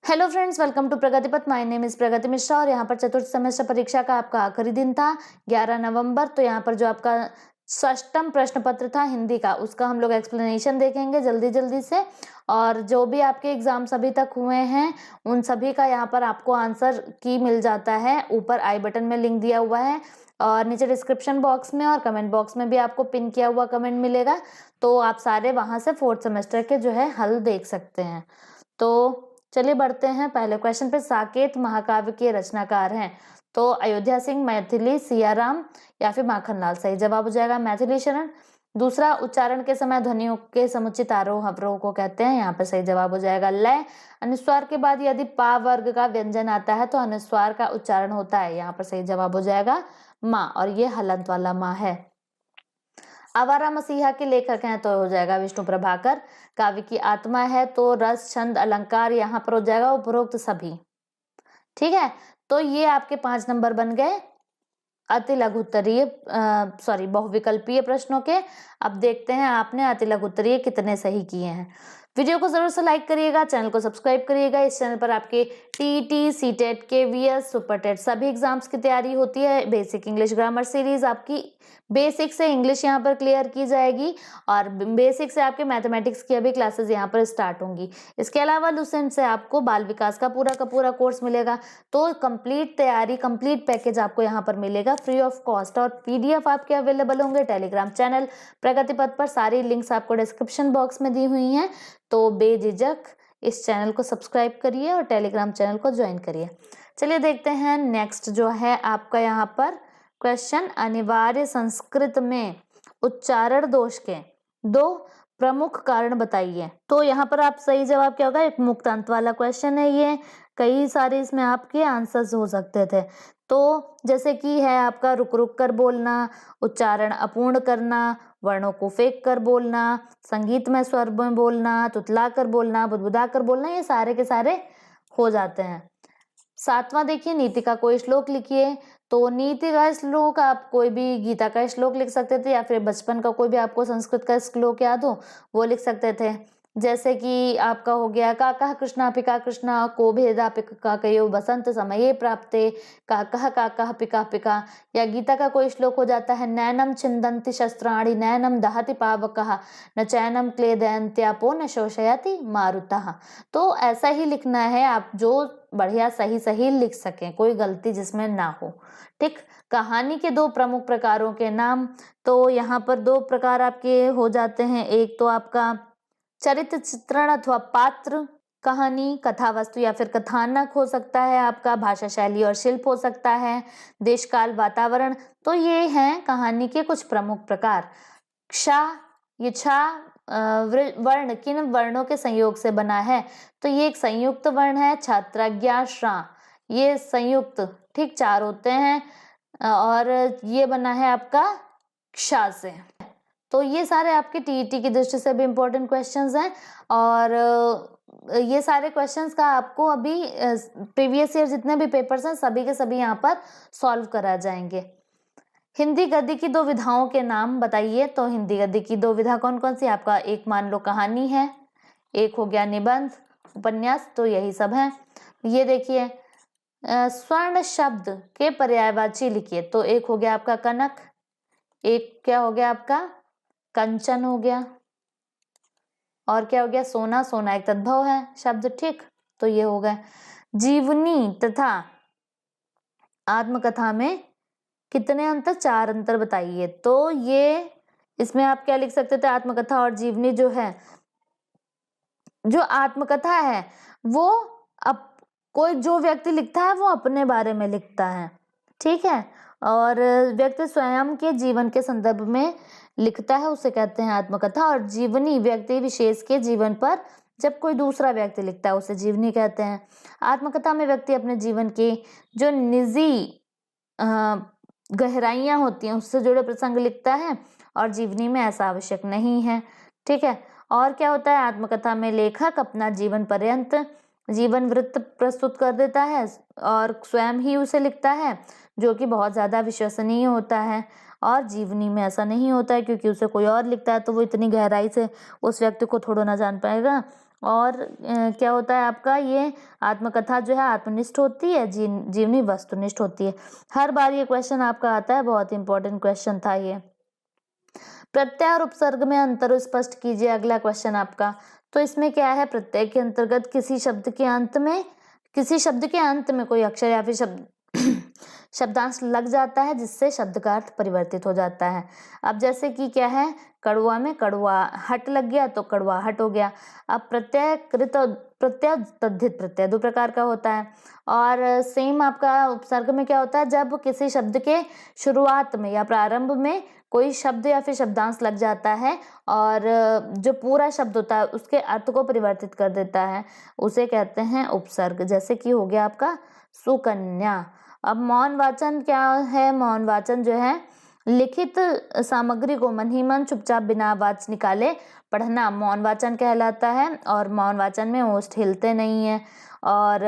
Hello friends, welcome to प्रगति पथ। My name is प्रगति मिश्रा और यहाँ पर चतुर्थ सेमेस्टर परीक्षा का आपका आखिरी दिन था 11 नवंबर। तो यहाँ पर जो आपका षष्टम प्रश्न पत्र था हिंदी का, उसका हम लोग एक्सप्लेनेशन देखेंगे जल्दी जल्दी से। और जो भी आपके एग्जाम्स अभी तक हुए हैं उन सभी का यहाँ पर आपको आंसर की मिल जाता है। ऊपर आई बटन में लिंक दिया हुआ है और नीचे डिस्क्रिप्शन बॉक्स में और कमेंट बॉक्स में भी आपको पिन किया हुआ कमेंट मिलेगा। तो आप सारे वहां से फोर्थ सेमेस्टर के जो है हल देख सकते हैं। तो चलिए बढ़ते हैं पहले क्वेश्चन पे। साकेत महाकाव्य के रचनाकार हैं तो अयोध्या सिंह, मैथिली, सियाराम या फिर माखनलाल। सही जवाब हो जाएगा मैथिली शरण। दूसरा, उच्चारण के समय ध्वनियों के समुचित आरोह अवरोह को कहते हैं। यहाँ पे सही जवाब हो जाएगा लय। अनुस्वार के बाद यदि पा वर्ग का व्यंजन आता है तो अनुस्वार का उच्चारण होता है। यहाँ पर सही जवाब हो जाएगा माँ, और ये हलंत वाला माँ है। आवारा मसीहा के लेखक हैं तो हो जाएगा विष्णु प्रभाकर। काव्य की आत्मा है तो रस, छंद, अलंकार, यहाँ पर हो जाएगा उपरोक्त सभी। ठीक है, तो ये आपके 5 नंबर बन गए अति लघु उत्तरीय बहुविकल्पीय प्रश्नों के। अब देखते हैं आपने अति लघु उत्तरीय कितने सही किए हैं। वीडियो को जरूर से लाइक करिएगा, चैनल को सब्सक्राइब करिएगा। इस चैनल पर आपके टीईटी, सीटेट, केवीएस, सुपरटेट सभी एग्जाम्स की तैयारी होती है। बेसिक इंग्लिश ग्रामर सीरीज आपकी बेसिक से इंग्लिश यहाँ पर क्लियर की जाएगी और बेसिक से आपके मैथमेटिक्स की अभी क्लासेस यहाँ पर स्टार्ट होंगी। इसके अलावा लुसेंट से आपको बाल विकास का पूरा कोर्स मिलेगा। तो कंप्लीट तैयारी, कंप्लीट पैकेज आपको यहाँ पर मिलेगा फ्री ऑफ कॉस्ट। और पीडीएफ आपके अवेलेबल होंगे टेलीग्राम चैनल प्रगति पथ पर। सारी लिंक्स आपको डिस्क्रिप्शन बॉक्स में दी हुई हैं। तो बेझिझक इस चैनल को सब्सक्राइब करिए और टेलीग्राम चैनल को ज्वाइन करिए। चलिए देखते हैं नेक्स्ट जो है आपका यहाँ पर क्वेश्चन। अनिवार्य संस्कृत में उच्चारण दोष के 2 प्रमुख कारण बताइए। तो यहाँ पर आप सही जवाब क्या होगा, एक मुक्त अंत वाला क्वेश्चन है ये। कई सारे इसमें आपके आंसर्स हो सकते थे। तो जैसे कि है आपका रुक रुक कर बोलना, उच्चारण अपूर्ण करना, वर्णों को फेंक कर बोलना, संगीत में स्वर में बोलना, तुतला कर बोलना, बुदबुदा कर बोलना, ये सारे के सारे हो जाते हैं। 7वां देखिए, नीति का कोई श्लोक लिखिए। तो नीति का श्लोक आप कोई भी गीता का श्लोक लिख सकते थे या फिर बचपन का कोई भी आपको संस्कृत का श्लोक याद हो वो लिख सकते थे। जैसे कि आपका हो गया काकः कृष्णा पिका कृष्णा को भेदा पिका कयो बसंत समये प्राप्ते काकः पिका पिका। या गीता का कोई श्लोक हो जाता है नैनम छिन्दन्ति शस्त्राणि नैनम दहति पावकः न चैनम क्लेदयन्त्यापो न शोषयति मारुतः। तो ऐसा ही लिखना है आप जो बढ़िया सही लिख सकें, कोई गलती जिसमें ना हो। ठीक, कहानी के 2 प्रमुख प्रकारों के नाम। तो यहाँ पर 2 प्रकार आपके हो जाते हैं। एक तो आपका चरित्र चित्रण अथवा पात्र कहानी, कथा वस्तु या फिर कथानक हो सकता है आपका, भाषा शैली और शिल्प हो सकता है, देश काल वातावरण। तो ये हैं कहानी के कुछ प्रमुख प्रकार। क्ष, ये छा वर्ण किन वर्णों के संयोग से बना है, तो ये एक संयुक्त वर्ण है। छात्रज्ञा श्रा, ये संयुक्त, ठीक 4 होते हैं और ये बना है आपका क्ष से। तो ये सारे आपके टीईटी की दृष्टि से भी इम्पोर्टेंट क्वेश्चंस हैं और ये सारे क्वेश्चंस का आपको अभी प्रीवियस ईयर जितने भी पेपर्स हैं सभी के सभी यहाँ पर सॉल्व करा जाएंगे। हिंदी गद्य की 2 विधाओं के नाम बताइए। तो हिंदी गद्य की 2 विधा कौन कौन सी आपका, एक मान लो कहानी है, एक हो गया निबंध, उपन्यास, तो यही सब है। ये देखिए स्वर्ण शब्द के पर्यायवाची लिखिए। तो एक हो गया आपका कनक, एक क्या हो गया आपका कंचन हो गया, और क्या हो गया सोना। सोना एक तद्भव है शब्द, ठीक। तो ये हो गया। जीवनी तथा आत्मकथा में कितने अंतर, 4 अंतर बताइए। तो ये इसमें आप क्या लिख सकते थे, आत्मकथा और जीवनी जो है, जो आत्मकथा है वो अब कोई जो व्यक्ति लिखता है वो अपने बारे में लिखता है, ठीक है, और व्यक्ति स्वयं के जीवन के संदर्भ में लिखता है, उसे कहते हैं आत्मकथा। और जीवनी व्यक्ति विशेष के जीवन पर जब कोई दूसरा व्यक्ति लिखता है उसे जीवनी कहते हैं। आत्मकथा में व्यक्ति अपने जीवन के जो निजी गहराइयां होती हैं उससे जुड़े प्रसंग लिखता है और जीवनी में ऐसा आवश्यक नहीं है, ठीक है। और क्या होता है, आत्मकथा में लेखक अपना जीवन पर्यंत जीवन वृत्त प्रस्तुत कर देता है और स्वयं ही उसे लिखता है, जो कि बहुत ज्यादा विश्वसनीय होता है। और जीवनी में ऐसा नहीं होता है, क्योंकि उसे कोई और लिखता है तो वो इतनी गहराई से उस व्यक्ति को थोड़ा ना जान पाएगा और क्या होता है आपका, ये आत्मकथा जो है आत्मनिष्ठ होती है, जीवनी वस्तुनिष्ठ होती है। हर बार ये क्वेश्चन आपका आता है, बहुत इंपॉर्टेंट क्वेश्चन था ये। प्रत्यय और उपसर्ग में अंतर स्पष्ट कीजिए, अगला क्वेश्चन आपका। तो इसमें क्या है, प्रत्यय के अंतर्गत किसी शब्द के अंत में कोई अक्षर या फिर शब्दांश लग जाता है, जिससे शब्द का अर्थ परिवर्तित हो जाता है। अब जैसे कि क्या है, कड़वा में कड़वा हट लग गया तो कड़वा हट हो गया। अब प्रत्यय कृत प्रत्यय तद्धित प्रत्यय दो प्रकार का होता है। और सेम आपका उपसर्ग में क्या होता है, जब किसी शब्द के शुरुआत में या प्रारंभ में कोई शब्द या फिर शब्दांश लग जाता है और जो पूरा शब्द होता है उसके अर्थ को परिवर्तित कर देता है, उसे कहते हैं उपसर्ग। जैसे कि हो गया आपका सुकन्या। अब मौन वाचन क्या है, मौन वाचन जो है लिखित सामग्री को मन ही मन चुपचाप बिना आवाज निकाले पढ़ना मौन वाचन कहलाता है। और मौन वाचन में ओष्ठ हिलते नहीं है। और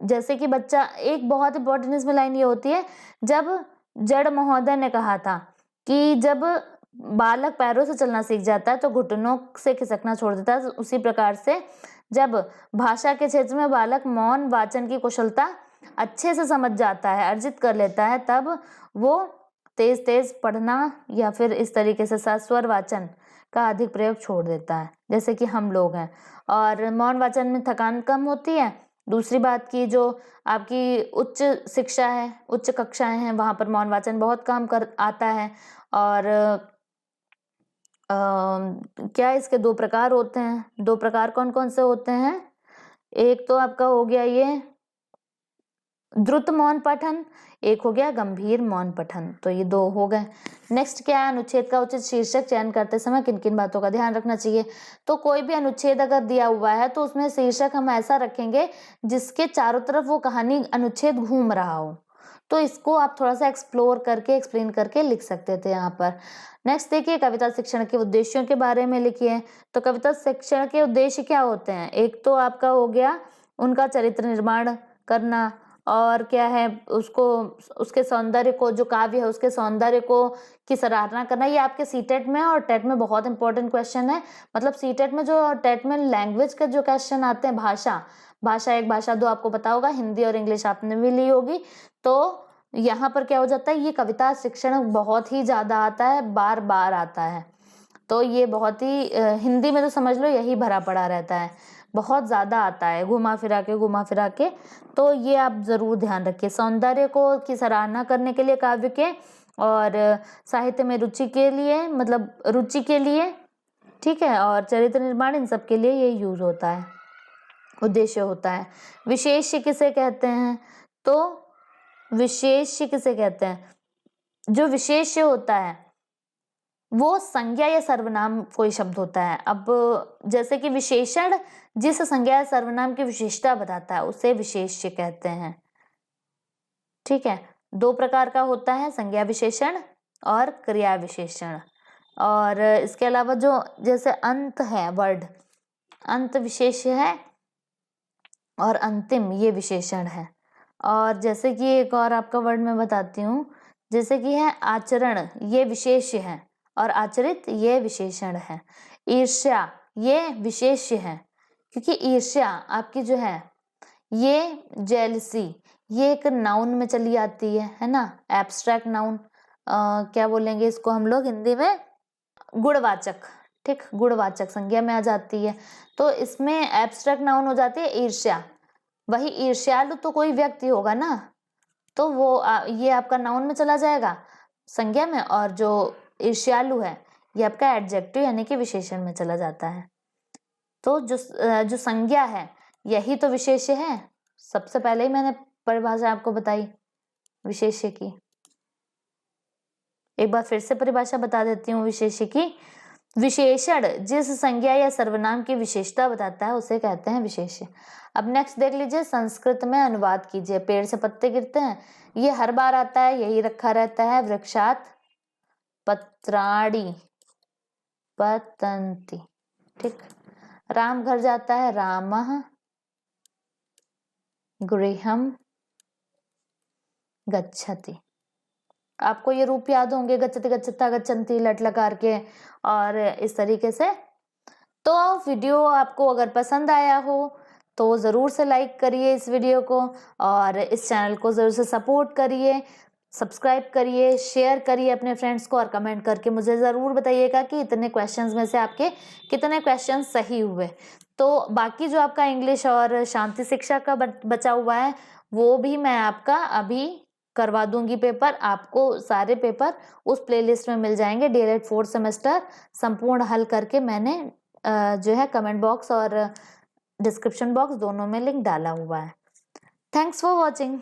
जैसे कि बच्चा, एक बहुत इंपॉर्टेंट इसमें लाइन ये होती है, जब जड़ महोदय ने कहा था कि जब बालक पैरों से चलना सीख जाता है तो घुटनों से खिसकना छोड़ देता है, उसी प्रकार से जब भाषा के क्षेत्र में बालक मौन वाचन की कुशलता अच्छे से समझ जाता है, अर्जित कर लेता है, तब वो तेज तेज पढ़ना या फिर इस तरीके से सस्वर वाचन का अधिक प्रयोग छोड़ देता है, जैसे कि हम लोग हैं। और मौन वाचन में थकान कम होती है। दूसरी बात की, जो आपकी उच्च शिक्षा है, उच्च कक्षाएं हैं, वहां पर मौन वाचन बहुत काम कर आता है। और क्या इसके दो प्रकार होते हैं, दो प्रकार कौन कौन से होते हैं, एक तो आपका हो गया ये द्रुत मौन पठन, एक हो गया गंभीर मौन पठन। तो ये दो हो गए। नेक्स्ट क्या है, अनुच्छेद का उचित शीर्षक चयन करते समय किन किन बातों का ध्यान रखना चाहिए। तो कोई भी अनुच्छेद अगर दिया हुआ है तो उसमें शीर्षक हम ऐसा रखेंगे जिसके चारों तरफ वो कहानी अनुच्छेद घूम रहा हो। तो इसको आप थोड़ा सा एक्सप्लोर करके एक्सप्लेन करके लिख सकते थे यहाँ पर। नेक्स्ट देखिए, कविता शिक्षण के उद्देश्यों के बारे में लिखिए। तो कविता शिक्षण के उद्देश्य क्या होते हैं, एक तो आपका हो गया उनका चरित्र निर्माण करना, और क्या है उसको, उसके सौंदर्य को, जो काव्य है उसके सौंदर्य को की सराहना करना। ये आपके सीटेट में और टेट में बहुत इंपॉर्टेंट क्वेश्चन है। मतलब सीटेट में जो, टेट में लैंग्वेज के जो क्वेश्चन आते हैं, भाषा एक भाषा दो आपको पता होगा, हिंदी और इंग्लिश आपने भी ली होगी। तो यहाँ पर क्या हो जाता है, ये कविता शिक्षण बहुत ही ज्यादा आता है, बार बार आता है। तो ये बहुत ही हिंदी में तो समझ लो यही भरा पड़ा रहता है, बहुत ज्यादा आता है, घुमा फिरा के। तो ये आप जरूर ध्यान रखिए, सौंदर्य को की सराहना करने के लिए काव्य के, और साहित्य में रुचि के लिए, मतलब रुचि के लिए, ठीक है, और चरित्र निर्माण, इन सब के लिए ये यूज होता है, उद्देश्य होता है। विशेष्य किसे कहते हैं, तो विशेष्य किसे कहते हैं, जो विशेष्य होता है वो संज्ञा या सर्वनाम कोई शब्द होता है। अब जैसे कि विशेषण जिस संज्ञा या सर्वनाम की विशेषता बताता है उसे विशेष्य कहते हैं, ठीक है। दो प्रकार का होता है, संज्ञा विशेषण और क्रिया विशेषण। और इसके अलावा जो जैसे अंत है, वर्ड अंत विशेष्य है और अंतिम ये विशेषण है। और जैसे कि एक और आपका वर्ड मैं बताती हूँ, जैसे कि है आचरण, ये विशेष्य है, और आचरित ये विशेषण है। ईर्ष्या ये विशेष्य है, क्योंकि ईर्ष्या आपकी जो है ये जेलसी, ये एक नाउन में चली आती है ना, एब्स्ट्रैक्ट नाउन, क्या बोलेंगे इसको हम लोग हिंदी में, गुणवाचक, ठीक, गुणवाचक संज्ञा में आ जाती है। तो इसमें एब्स्ट्रैक्ट नाउन हो जाती है ईर्ष्या। वही ईर्ष्यालु तो कोई व्यक्ति होगा ना, तो वो ये आपका नाउन में चला जाएगा संज्ञा में, और जो ईर्ष्यालु है ये आपका एडजेक्टिव यानी कि विशेषण में चला जाता है। तो जो संज्ञा है यही तो विशेष्य है। सबसे पहले ही मैंने परिभाषा आपको बताई विशेष्य की, एक बार फिर से परिभाषा बता देती हूँ विशेष्य की। विशेषण जिस संज्ञा या सर्वनाम की विशेषता बताता है उसे कहते हैं विशेष्य। अब नेक्स्ट देख लीजिए, संस्कृत में अनुवाद कीजिए। पेड़ से पत्ते गिरते हैं, ये हर बार आता है, यही रखा रहता है। वृक्षात पत्राणि पतन्ति, ठीक। राम घर जाता है, रामः गृहं गच्छति। आपको ये रूप याद होंगे, गच्छति गच्छता गच्छन्ति लट लकार के और इस तरीके से। तो वीडियो आपको अगर पसंद आया हो तो ज़रूर से लाइक करिए इस वीडियो को, और इस चैनल को ज़रूर से सपोर्ट करिए, सब्सक्राइब करिए, शेयर करिए अपने फ्रेंड्स को, और कमेंट करके मुझे ज़रूर बताइएगा कि इतने क्वेश्चंस में से आपके कितने क्वेश्चन सही हुए। तो बाकी जो आपका इंग्लिश और शांति शिक्षा का बचा हुआ है वो भी मैं आपका अभी करवा दूंगी पेपर। आपको सारे पेपर उस प्लेलिस्ट में मिल जाएंगे। DLED 4th सेमेस्टर संपूर्ण हल करके मैंने जो है कमेंट बॉक्स और डिस्क्रिप्शन बॉक्स दोनों में लिंक डाला हुआ है। Thanks for watching.